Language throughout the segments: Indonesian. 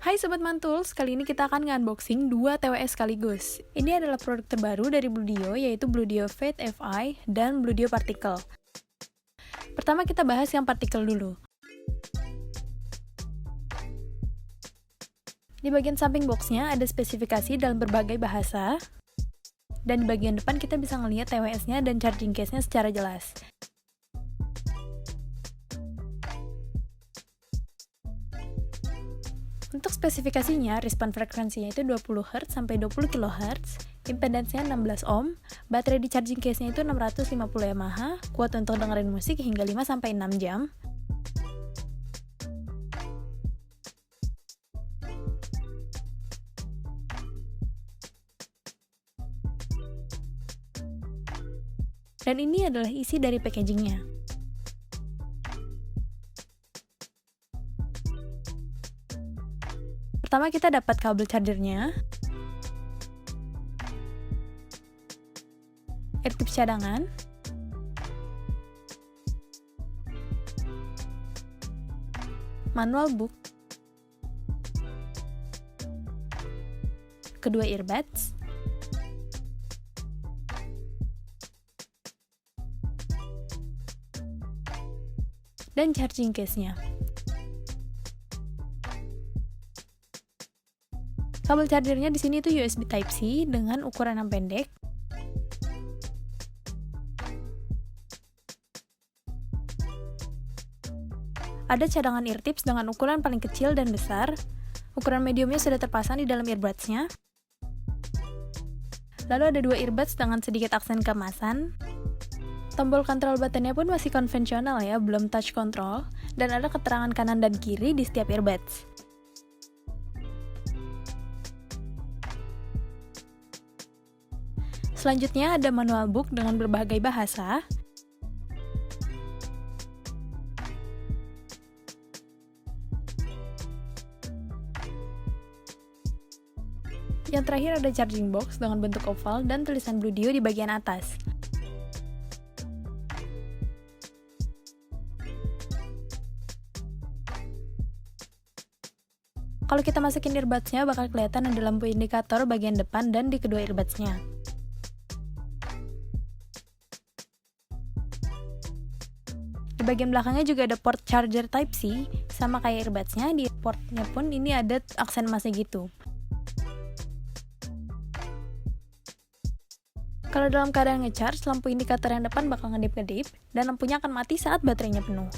Hai Sobat Mantul, kali ini kita akan nge-unboxing 2 TWS sekaligus. Ini adalah produk terbaru dari Bluedio, yaitu Bluedio Fade FI dan Bluedio Particle. Pertama kita bahas yang Particle dulu. Di bagian samping boxnya ada spesifikasi dalam berbagai bahasa, dan di bagian depan kita bisa ngelihat TWS-nya dan charging case-nya secara jelas. Untuk spesifikasinya, respon frekuensinya itu 20 Hz sampai 20 kHz, impedance-nya 16 ohm, baterai di charging case-nya itu 650 mAh, kuat untuk dengerin musik hingga 5 sampai 6 jam. Dan ini adalah isi dari packaging-nya. Pertama kita dapat kabel chargernya, earpiece cadangan, manual book, kedua earbuds, dan charging case-nya. Kabel chargernya di sini tuh USB Type-C dengan ukuran yang pendek. Ada cadangan ear tips dengan ukuran paling kecil dan besar. Ukuran mediumnya sudah terpasang di dalam earbuds-nya. Lalu ada dua earbuds dengan sedikit aksen keemasan. Tombol control button-nya pun masih konvensional ya, belum touch control. Dan ada keterangan kanan dan kiri di setiap earbuds. Selanjutnya ada manual book dengan berbagai bahasa. Yang terakhir ada charging box dengan bentuk oval dan tulisan Bluedio di bagian atas. Kalau kita masukin earbuds-nya bakal kelihatan ada lampu indikator bagian depan dan di kedua earbuds-nya. Di bagian belakangnya juga ada port charger Type-C, sama kayak earbuds-nya, di portnya pun ini ada aksen emasnya gitu. Kalau dalam keadaan nge-charge, lampu indikator yang depan bakal ngedip-ngedip, dan lampunya akan mati saat baterainya penuh.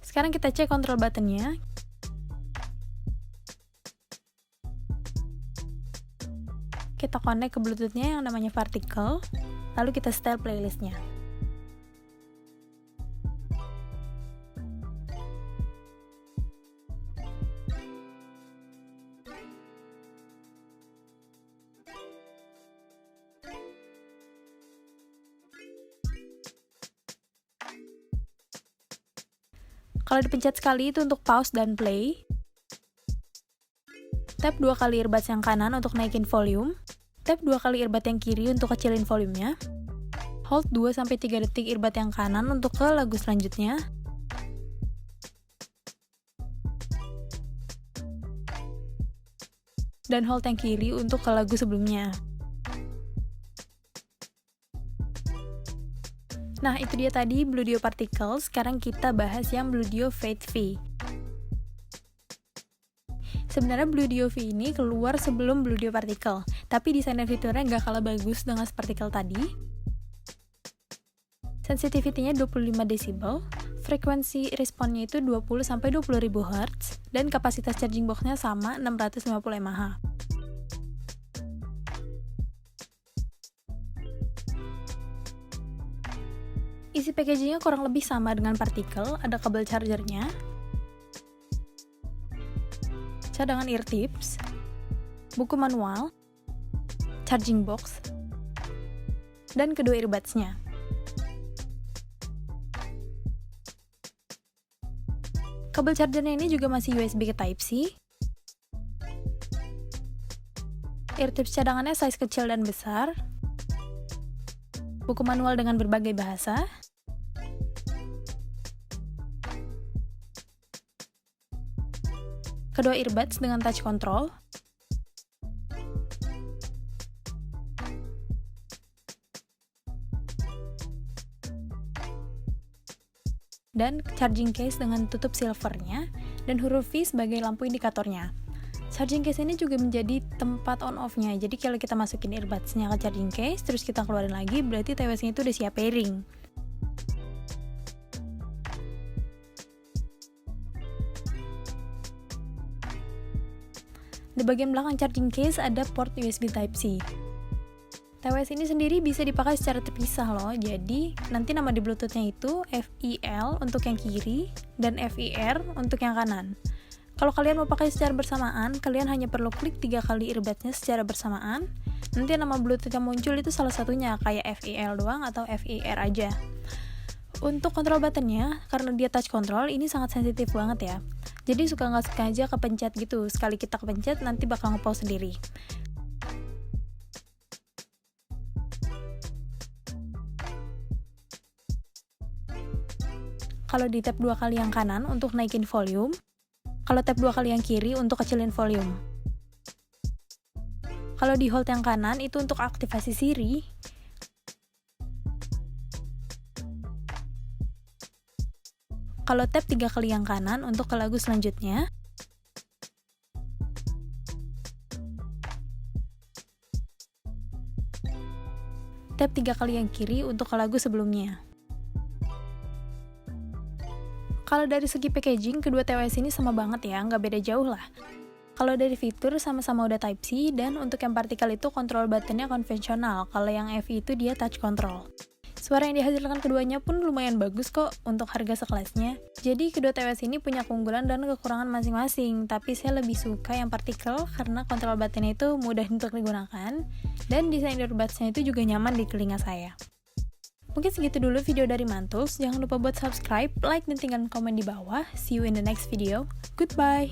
Sekarang kita cek control button-nya. Kita connect ke Bluetooth-nya yang namanya Particle, lalu kita setel playlist-nya. Kalau dipencet sekali itu untuk pause dan play. Tap 2 kali earbuds yang kanan untuk naikin volume. Tap 2 kali earbud yang kiri untuk kecilin volumenya. Hold 2-3 detik earbud yang kanan untuk ke lagu selanjutnya. Dan hold yang kiri untuk ke lagu sebelumnya. Nah, itu dia tadi Bluedio Particle. Sekarang kita bahas yang Bluedio Fade V. Sebenarnya Bluedio V ini keluar sebelum Bluedio Particle, tapi desain dan fiturnya nggak kalah bagus dengan Particle tadi. Sensitivity-nya 25 desibel, frekuensi responnya itu 20-20.000 Hz, dan kapasitas charging box-nya sama 650 mAh. Isi packaging-nya kurang lebih sama dengan Particle, ada kabel chargernya, cadangan ear tips, buku manual, charging box, dan kedua earbuds-nya. Kabel chargernya ini juga masih USB ke Type-C. Ear tips cadangannya size kecil dan besar. buku manual dengan berbagai bahasa, kedua earbuds dengan touch control, dan charging case dengan tutup silvernya, dan huruf V sebagai lampu indikatornya. Charging case ini juga menjadi tempat on-off-nya, jadi kalau kita masukin earbuds-nya ke charging case, terus kita keluarin lagi, berarti TWS-nya itu udah siap pairing. Di bagian belakang charging case ada port USB Type-C. TWS ini sendiri bisa dipakai secara terpisah loh, jadi nanti nama di Bluetooth-nya itu FIL untuk yang kiri dan FIR untuk yang kanan. Kalau kalian mau pakai secara bersamaan, kalian hanya perlu klik 3 kali earbuds-nya secara bersamaan. Nanti nama Bluetooth yang muncul itu salah satunya, kayak FIL doang atau FIR aja. Untuk kontrol buttonnya, karena dia touch control, ini sangat sensitif banget ya. Jadi suka nggak sengaja kepencet gitu, sekali kita kepencet nanti bakal nge-pause sendiri. Kalau di tap 2 kali yang kanan untuk naikin volume, kalau tap 2 kali yang kiri untuk kecilin volume. Kalau di hold yang kanan itu untuk aktivasi Siri. Kalau tap 3 kali yang kanan untuk ke lagu selanjutnya. Tap 3 kali yang kiri untuk ke lagu sebelumnya. Kalau dari segi packaging, kedua TWS ini sama banget ya, nggak beda jauh lah. Kalau dari fitur, sama-sama udah Type-C, dan untuk yang partikel itu kontrol buttonnya konvensional, kalau yang FI itu dia touch control. Suara yang dihasilkan keduanya pun lumayan bagus kok untuk harga sekelasnya. Jadi kedua TWS ini punya keunggulan dan kekurangan masing-masing, tapi saya lebih suka yang partikel karena kontrol buttonnya itu mudah untuk digunakan, dan desain earbuds-nya itu juga nyaman di telinga saya. Mungkin segitu dulu video dari Mantus. Jangan lupa buat subscribe, like, dan tinggalkan komen di bawah. See you in the next video. Goodbye!